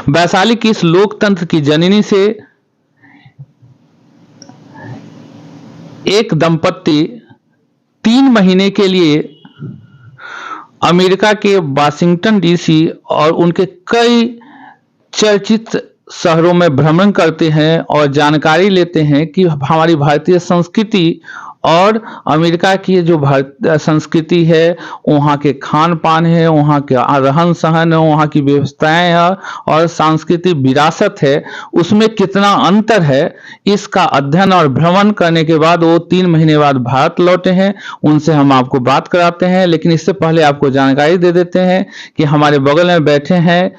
वैशाली की इस लोकतंत्र की जननी से एक दंपत्ति 3 महीने के लिए अमेरिका के वाशिंगटन डीसी और उनके कई चर्चित शहरों में भ्रमण करते हैं और जानकारी लेते हैं कि हमारी भारतीय संस्कृति और अमेरिका की जो संस्कृति है, वहाँ के खान पान है, वहाँ के रहन सहन है, वहाँ की व्यवस्थाएं है और सांस्कृतिक विरासत है, उसमें कितना अंतर है। इसका अध्ययन और भ्रमण करने के बाद वो 3 महीने बाद भारत लौटे हैं। उनसे हम आपको बात कराते हैं, लेकिन इससे पहले आपको जानकारी दे देते हैं कि हमारे बगल में बैठे हैं,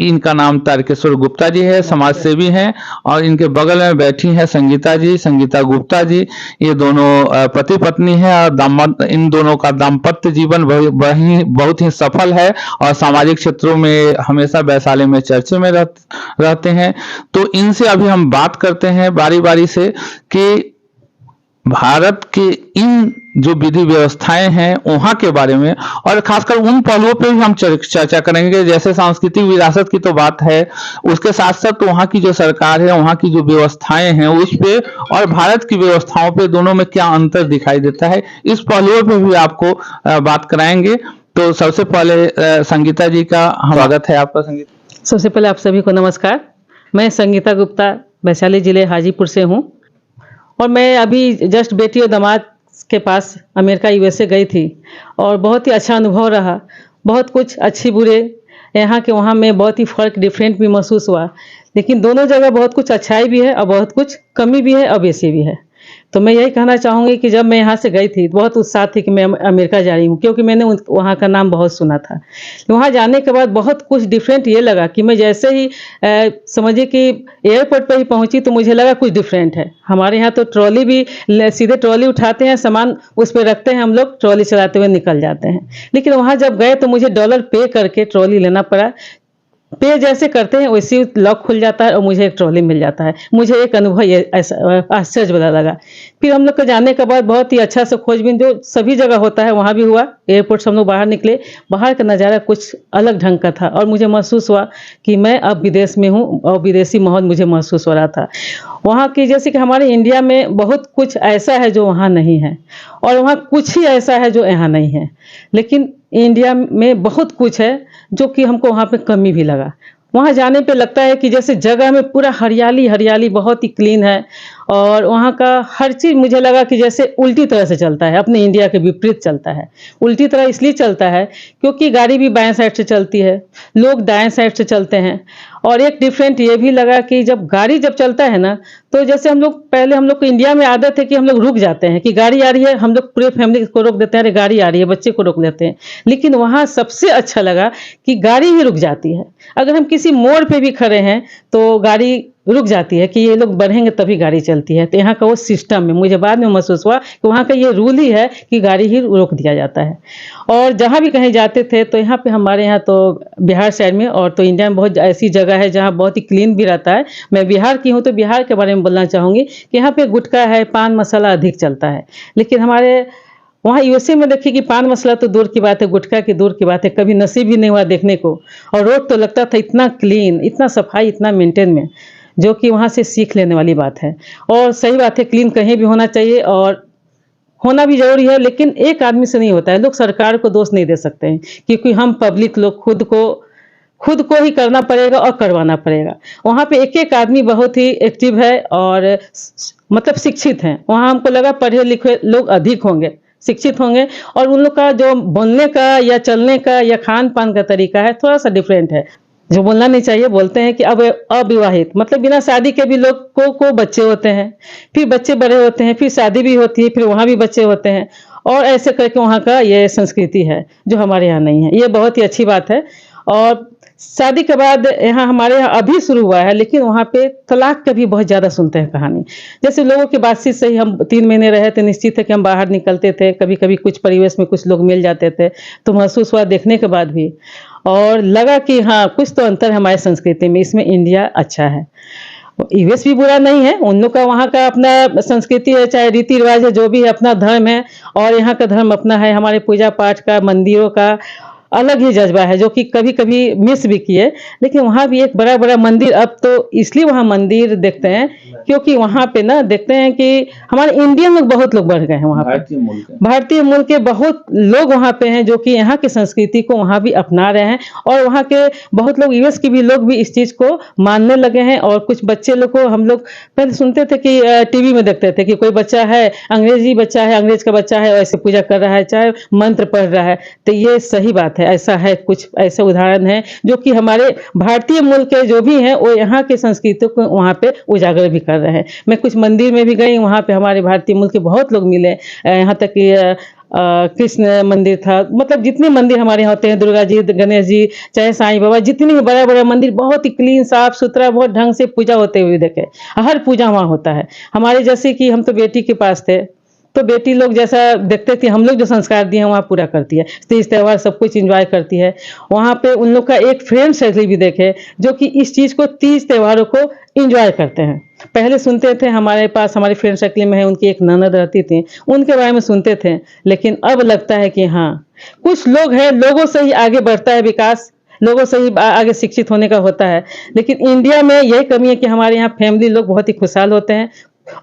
इनका नाम तारकेश्वर गुप्ता जी है, समाज सेवी हैं, और इनके बगल में बैठी हैं संगीता गुप्ता जी। ये दोनों पति पत्नी है और इन दोनों का दाम्पत्य जीवन बहुत ही सफल है और सामाजिक क्षेत्रों में हमेशा वैशाली में चर्चे में रहते हैं। तो इनसे अभी हम बात करते हैं बारी बारी से कि भारत के इन जो विधि व्यवस्थाएं हैं वहां के बारे में, और खासकर उन पहलुओं पे भी हम चर्चा करेंगे, जैसे सांस्कृतिक विरासत की तो बात है, उसके साथ साथ वहां की जो सरकार है, वहां की जो व्यवस्थाएं हैं उस पे, और भारत की व्यवस्थाओं पे दोनों में क्या अंतर दिखाई देता है, इस पहलुओं पे भी आपको बात कराएंगे। तो सबसे पहले संगीता जी का स्वागत है आपका। संगीता, सबसे पहले आप सभी को नमस्कार। मैं संगीता गुप्ता वैशाली जिले हाजीपुर से हूँ और मैं अभी जस्ट बेटी और दामाद के पास अमेरिका यूएसए गई थी और बहुत ही अच्छा अनुभव रहा। बहुत कुछ अच्छी बुरे यहाँ के वहाँ में बहुत ही फ़र्क डिफरेंट भी महसूस हुआ, लेकिन दोनों जगह बहुत कुछ अच्छाई भी है और बहुत कुछ कमी भी है और बेसी भी है। तो मैं यही कहना चाहूँगी कि जब मैं यहाँ से गई थी बहुत उत्साह थी कि मैं अमेरिका जा रही हूँ, क्योंकि मैंने वहाँ का नाम बहुत सुना था। वहाँ जाने के बाद बहुत कुछ डिफरेंट ये लगा कि मैं जैसे ही समझिए कि एयरपोर्ट पर ही पहुँची तो मुझे लगा कुछ डिफरेंट है। हमारे यहाँ तो ट्रॉली भी सीधे ट्रॉली उठाते हैं, सामान उस पर रखते हैं, हम लोग ट्रॉली चलाते हुए निकल जाते हैं। लेकिन वहाँ जब गए तो मुझे डॉलर पे करके ट्रॉली लेना पड़ा। पे जैसे करते हैं वैसे ही लॉक खुल जाता है और मुझे एक ट्रॉली मिल जाता है। मुझे एक अनुभव ये ऐसा आश्चर्य वाला लगा। फिर हम लोग को जाने के बाद बहुत ही अच्छा से खोजबीन जो सभी जगह होता है वहाँ भी हुआ। एयरपोर्ट से हम लोग बाहर निकले, बाहर का नज़ारा कुछ अलग ढंग का था और मुझे महसूस हुआ कि मैं अब विदेश में हूँ और विदेशी माहौल मुझे महसूस हो रहा था। वहाँ की जैसे कि हमारे इंडिया में बहुत कुछ ऐसा है जो वहाँ नहीं है और वहाँ कुछ ही ऐसा है जो यहाँ नहीं है, लेकिन इंडिया में बहुत कुछ है जो कि हमको वहाँ पे कमी भी लगा। वहाँ जाने पे लगता है कि जैसे जगह में पूरा हरियाली हरियाली बहुत ही क्लीन है और वहाँ का हर चीज़ मुझे लगा कि जैसे उल्टी तरह से चलता है, अपने इंडिया के विपरीत चलता है। उल्टी तरह इसलिए चलता है क्योंकि गाड़ी भी बाएं साइड से चलती है, लोग दाएं साइड से चलते हैं। और एक डिफरेंट ये भी लगा कि जब गाड़ी जब चलता है ना, तो जैसे हम लोग को इंडिया में आदत है कि हम लोग रुक जाते हैं कि गाड़ी आ रही है, हम लोग पूरे फैमिली को रोक देते हैं, अरे गाड़ी आ रही है, बच्चे को रोक लेते हैं। लेकिन वहाँ सबसे अच्छा लगा कि गाड़ी ही रुक जाती है। अगर हम किसी मोड़ पे भी खड़े हैं तो गाड़ी रुक जाती है कि ये लोग बढ़ेंगे तभी गाड़ी चलती है। तो यहाँ का वो सिस्टम में मुझे बाद में महसूस हुआ कि वहाँ का ये रूल ही है कि गाड़ी ही रोक दिया जाता है। और जहाँ भी कहीं जाते थे तो यहाँ पे हमारे यहाँ तो बिहार साइड में और तो इंडिया में बहुत ऐसी जगह है जहाँ बहुत ही क्लीन भी रहता है। मैं बिहार की हूँ तो बिहार के बारे में बोलना चाहूँगी कि यहाँ पे गुटखा है, पान मसाला अधिक चलता है। लेकिन हमारे वहाँ यूएसए में देखिए कि पान मसाला तो दूर की बात है, गुटखा की दूर की बात है, कभी नसीब ही नहीं हुआ देखने को। और रोड तो लगता था इतना क्लीन, इतना सफाई, इतना मेंटेन में, जो कि वहाँ से सीख लेने वाली बात है। और सही बात है, क्लीन कहीं भी होना चाहिए और होना भी जरूरी है, लेकिन एक आदमी से नहीं होता है। लोग सरकार को दोष नहीं दे सकते हैं क्योंकि हम पब्लिक लोग खुद को ही करना पड़ेगा और करवाना पड़ेगा। वहाँ पे एक एक आदमी बहुत ही एक्टिव है और मतलब शिक्षित हैं। वहाँ हमको लगा पढ़े लिखे लोग अधिक होंगे, शिक्षित होंगे और उन लोग का जो बोलने का या चलने का या खान पान का तरीका है थोड़ा सा डिफरेंट है। जो बोलना नहीं चाहिए बोलते हैं कि अब अविवाहित मतलब बिना शादी के भी लोग को बच्चे होते हैं, फिर बच्चे बड़े होते हैं, फिर शादी भी होती है, फिर वहाँ भी बच्चे होते हैं और ऐसे करके वहाँ का ये संस्कृति है जो हमारे यहाँ नहीं है। ये बहुत ही अच्छी बात है। और शादी के बाद यहाँ हमारे यहाँ अभी शुरू हुआ है, लेकिन वहाँ पे तलाक का भी बहुत ज़्यादा सुनते हैं कहानी। जैसे लोगों की बातचीत से ही हम 3 महीने रहे थे, निश्चित है कि हम बाहर निकलते थे, कभी कभी कुछ परिवेश में कुछ लोग मिल जाते थे तो महसूस हुआ देखने के बाद भी, और लगा कि हाँ कुछ तो अंतर है हमारी संस्कृति में, इसमें इंडिया अच्छा है। यूएस भी बुरा नहीं है, उन लोग का वहाँ का अपना संस्कृति है, चाहे रीति रिवाज है, जो भी है, अपना धर्म है और यहाँ का धर्म अपना है, हमारे पूजा पाठ का, मंदिरों का अलग ही जज्बा है, जो कि कभी कभी मिस भी किए। लेकिन वहाँ भी एक बड़ा बड़ा मंदिर, अब तो इसलिए वहाँ मंदिर देखते हैं क्योंकि वहाँ पे ना देखते हैं कि हमारे इंडियन लोग बहुत लोग बढ़ गए हैं वहाँ पे। भारतीय मूल के बहुत लोग वहाँ पे हैं जो कि यहाँ की संस्कृति को वहाँ भी अपना रहे हैं, और वहाँ के बहुत लोग, यूएस के भी लोग भी इस चीज को मानने लगे हैं। और कुछ बच्चे लोग को, हम लोग पहले सुनते थे कि टीवी में देखते थे कि कोई बच्चा है, अंग्रेजी बच्चा है, अंग्रेज का बच्चा है, ऐसे पूजा कर रहा है, चाहे मंत्र पढ़ रहा है। तो ये सही बात है, ऐसा है, कुछ ऐसे उदाहरण है जो कि हमारे भारतीय मूल के जो भी हैं वो यहाँ के संस्कृति को वहाँ पे उजागर भी कर रहे हैं। मैं कुछ मंदिर में भी गई, वहाँ पे हमारे भारतीय मूल के बहुत लोग मिले, यहाँ तक कि कृष्ण मंदिर था, मतलब जितने मंदिर हमारे यहाँ होते हैं, दुर्गा जी, गणेश जी, चाहे साईं बाबा, जितने भी बड़ा बड़ा मंदिर, बहुत ही क्लीन, साफ सुथरा, बहुत ढंग से पूजा होते हुए देखे। हर पूजा वहाँ होता है। हमारे जैसे कि हम तो बेटी के पास थे, तो बेटी लोग जैसा देखते थे, हम लोग जो संस्कार दिए हैं वहाँ पूरा करती है, तीज त्यौहार सब कुछ एंजॉय करती है। वहाँ पे उन लोग का एक फ्रेंड सर्कल भी देखे जो कि इस चीज को, तीज त्योहारों को एंजॉय करते हैं। पहले सुनते थे, हमारे पास हमारे फ्रेंड सर्कल में है, उनकी एक ननद रहती थी, उनके बारे में सुनते थे। लेकिन अब लगता है कि हाँ, कुछ लोग हैं, लोगों से ही आगे बढ़ता है विकास, लोगों से ही आगे शिक्षित होने का होता है। लेकिन इंडिया में यही कमी है कि हमारे यहाँ फैमिली लोग बहुत ही खुशहाल होते हैं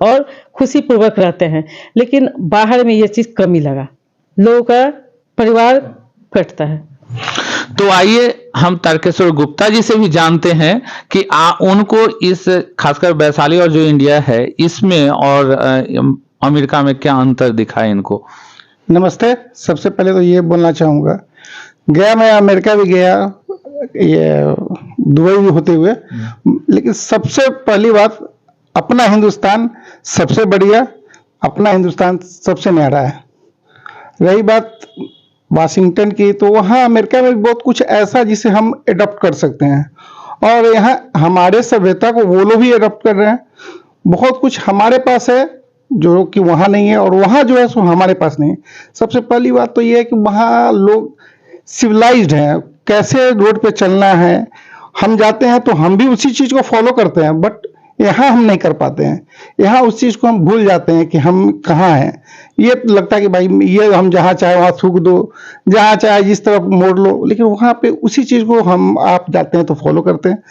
और खुशी पूर्वक रहते हैं। लेकिन बाहर में ये चीज कमी लगा, लोगों का परिवार कटता है। तो आइए हम तारकेश्वर गुप्ता जी से भी जानते हैं कि उनको इस, खासकर वैशाली और जो इंडिया है इसमें और अमेरिका में क्या अंतर दिखा है इनको। नमस्ते। सबसे पहले तो ये बोलना चाहूँगा, गया मैं अमेरिका भी गया, ये दुबई भी होते हुए, लेकिन सबसे पहली बात, अपना हिंदुस्तान सबसे बढ़िया, अपना हिंदुस्तान सबसे न्यारा है। रही बात वाशिंगटन की, तो वहाँ अमेरिका में बहुत कुछ ऐसा जिसे हम एडॉप्ट कर सकते हैं, और यहाँ हमारे सभ्यता को वो लोग भी एडॉप्ट कर रहे हैं। बहुत कुछ हमारे पास है जो कि वहाँ नहीं है, और वहाँ जो है सो हमारे पास नहीं है। सबसे पहली बात तो ये है कि वहाँ लोग सिविलाइज्ड हैं, कैसे रोड पे चलना है। हम जाते हैं तो हम भी उसी चीज़ को फॉलो करते हैं, बट यहाँ हम नहीं कर पाते हैं। यहाँ उस चीज़ को हम भूल जाते हैं कि हम कहाँ हैं। ये लगता है कि भाई ये हम जहाँ चाहे वहाँ थूक दो, जहाँ चाहे जिस तरफ मोड़ लो, लेकिन वहाँ पे उसी चीज़ को हम आप जाते हैं तो फॉलो करते हैं।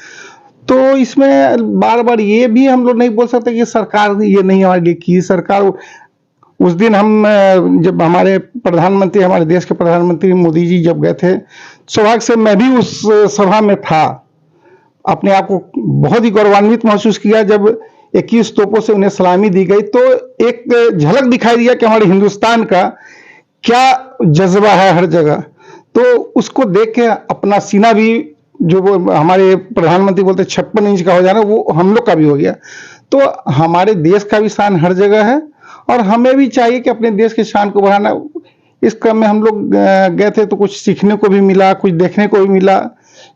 तो इसमें बार बार ये भी हम लोग नहीं बोल सकते कि सरकार ये नहीं हमारे लिए की। सरकार, उस दिन हम जब हमारे प्रधानमंत्री, हमारे देश के प्रधानमंत्री मोदी जी जब गए थे, सौभाग्य से मैं भी उस सभा में था, अपने आप को बहुत ही गौरवान्वित महसूस किया जब 21 तोपों से उन्हें सलामी दी गई। तो एक झलक दिखाई दिया कि हमारे हिंदुस्तान का क्या जज्बा है हर जगह। तो उसको देख के अपना सीना भी, जो वो हमारे प्रधानमंत्री बोलते 56 इंच का हो जाना, वो हम लोग का भी हो गया। तो हमारे देश का भी शान हर जगह है, और हमें भी चाहिए कि अपने देश के शान को बढ़ाना। इस क्रम में हम लोग गए थे तो कुछ सीखने को भी मिला, कुछ देखने को भी मिला,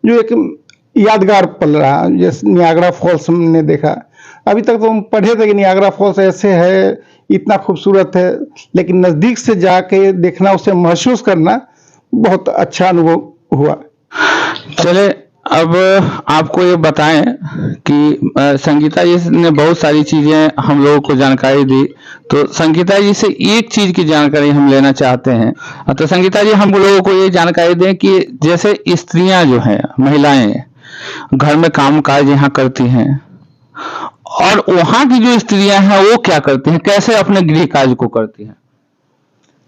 जो एक यादगार पल रहा। जैसे नियाग्रा फॉल्स हमने देखा, अभी तक तो हम पढ़े थे कि नियाग्रा फॉल्स ऐसे है, इतना खूबसूरत है, लेकिन नज़दीक से जाके देखना, उसे महसूस करना बहुत अच्छा अनुभव हुआ। चले अब आपको ये बताएं कि संगीता जी ने बहुत सारी चीजें हम लोगों को जानकारी दी, तो संगीता जी से एक चीज की जानकारी हम लेना चाहते हैं। तो संगीता जी हम लोगों को ये जानकारी दें कि जैसे स्त्रियां जो हैं, महिलाएं घर में काम काज यहाँ करती हैं, और वहाँ की जो स्त्रियां हैं वो क्या करती हैं, कैसे अपने गृह कार्य को करती हैं।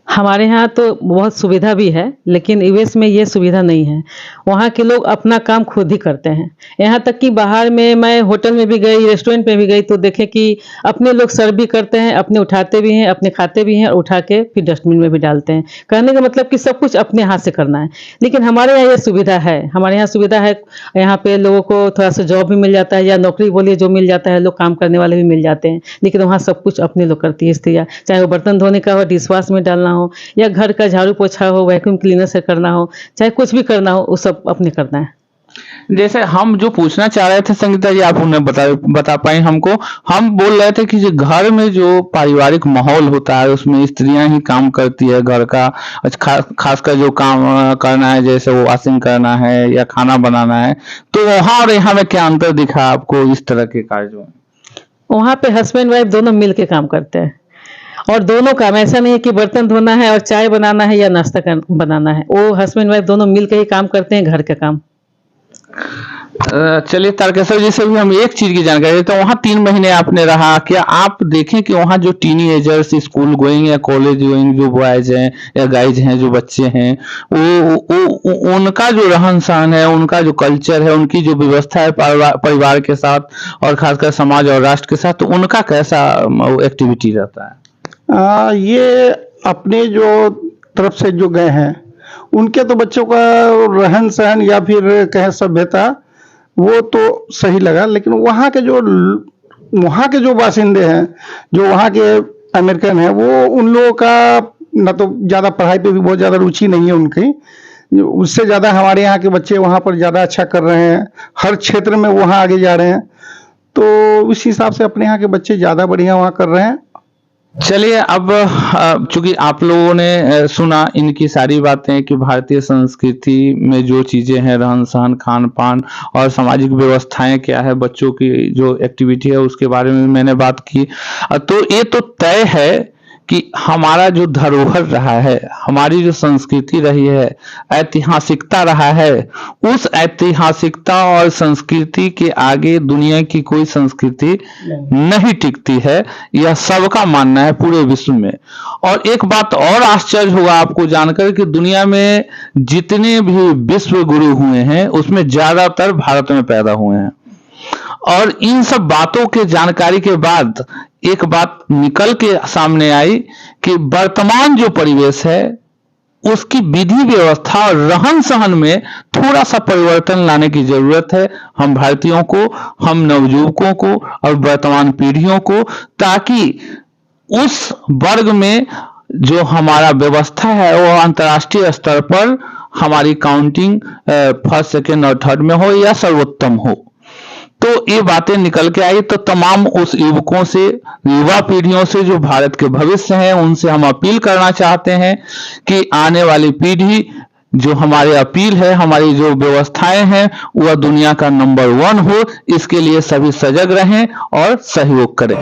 हमारे यहाँ तो बहुत सुविधा भी है, लेकिन यूएस में ये सुविधा नहीं है। वहाँ के लोग अपना काम खुद ही करते हैं। यहाँ तक कि बाहर में, मैं होटल में भी गई, रेस्टोरेंट में भी गई, तो देखे कि अपने लोग सर्व भी करते हैं, अपने उठाते भी हैं, अपने खाते भी हैं, और उठा के फिर डस्टबिन में भी डालते हैं। कहने का मतलब कि सब कुछ अपने हाथ से करना है। लेकिन हमारे यहाँ ये सुविधा है, हमारे यहाँ सुविधा है। यहाँ पे लोगों को थोड़ा सा जॉब भी मिल जाता है, या नौकरी बोलिए जो मिल जाता है, लोग काम करने वाले भी मिल जाते हैं। लेकिन वहाँ सब कुछ अपने लोग करती है स्त्रियाँ, चाहे वो बर्तन धोने का हो, डिश वॉश में डालना हो, या घर का झाड़ू पोछा हो, वैक्यूम क्लीनर से करना हो, चाहे कुछ भी करना हो, वो सब अपने करना है। जैसे हम जो पूछना चाह रहे थे संगीता जी, आप उन्हें बता पाए हमको। हम बोल रहे थे कि जो घर में जो पारिवारिक माहौल होता है उसमें स्त्रियां ही काम करती है घर का, खासकर जो काम करना है, जैसे वो वॉशिंग करना है या खाना बनाना है। तो वहाँ और यहाँ में क्या अंतर दिखा आपको इस तरह के कार्यों में। वहाँ पे हस्बैंड वाइफ दोनों मिल के काम करते हैं, और दोनों काम, ऐसा नहीं है कि बर्तन धोना है और चाय बनाना है या नाश्ता बनाना है, वो हस्बैंड वाइफ दोनों मिलकर ही काम करते हैं घर का काम। चलिए तारकेश्वर जी से भी हम एक चीज की जानकारी, तो वहाँ 3 महीने आपने रहा, क्या आप देखें कि वहाँ जो टीनेजर्स स्कूल गोइंग या कॉलेज गोइंग जो बॉयज हैं या गाइज हैं, जो बच्चे हैं, उनका जो रहन सहन है, उनका जो कल्चर है, उनकी जो व्यवस्था है परिवार के साथ और खासकर समाज और राष्ट्र के साथ, तो उनका कैसा एक्टिविटी रहता है? ये अपने जो तरफ से जो गए हैं उनके तो बच्चों का रहन सहन या फिर कहें सभ्यता वो तो सही लगा, लेकिन वहाँ के जो बासिंदे हैं, जो वहाँ के अमेरिकन हैं, वो उन लोगों का ना तो ज़्यादा पढ़ाई पे भी बहुत ज़्यादा रुचि नहीं है उनकी, उससे ज़्यादा हमारे यहाँ के बच्चे वहाँ पर ज़्यादा अच्छा कर रहे हैं, हर क्षेत्र में वहाँ आगे जा रहे हैं, तो उस हिसाब से अपने यहाँ के बच्चे ज़्यादा बढ़िया वहाँ कर रहे हैं। चलिए अब चूंकि आप लोगों ने सुना इनकी सारी बातें कि भारतीय संस्कृति में जो चीजें हैं, रहन सहन, खान पान और सामाजिक व्यवस्थाएं क्या है, बच्चों की जो एक्टिविटी है उसके बारे में मैंने बात की, तो ये तो तय है कि हमारा जो धरोहर रहा है, हमारी जो संस्कृति रही है, ऐतिहासिकता रहा है, उस ऐतिहासिकता और संस्कृति के आगे दुनिया की कोई संस्कृति नहीं टिकती है, यह सबका मानना है पूरे विश्व में। और एक बात और आश्चर्य होगा आपको जानकर कि दुनिया में जितने भी विश्व गुरु हुए हैं उसमें ज्यादातर भारत में पैदा हुए हैं। और इन सब बातों के जानकारी के बाद एक बात निकल के सामने आई कि वर्तमान जो परिवेश है उसकी विधि व्यवस्था और रहन सहन में थोड़ा सा परिवर्तन लाने की जरूरत है, हम भारतीयों को, हम नवयुवकों को और वर्तमान पीढ़ियों को, ताकि उस वर्ग में जो हमारा व्यवस्था है वो अंतर्राष्ट्रीय स्तर पर हमारी काउंटिंग फर्स्ट, सेकेंड और थर्ड में हो या सर्वोत्तम हो। तो ये बातें निकल के आई, तो तमाम उस युवकों से, युवा पीढ़ियों से जो भारत के भविष्य हैं, उनसे हम अपील करना चाहते हैं कि आने वाली पीढ़ी, जो हमारी अपील है, हमारी जो व्यवस्थाएं हैं, वह दुनिया का नंबर 1 हो, इसके लिए सभी सजग रहें और सहयोग करें।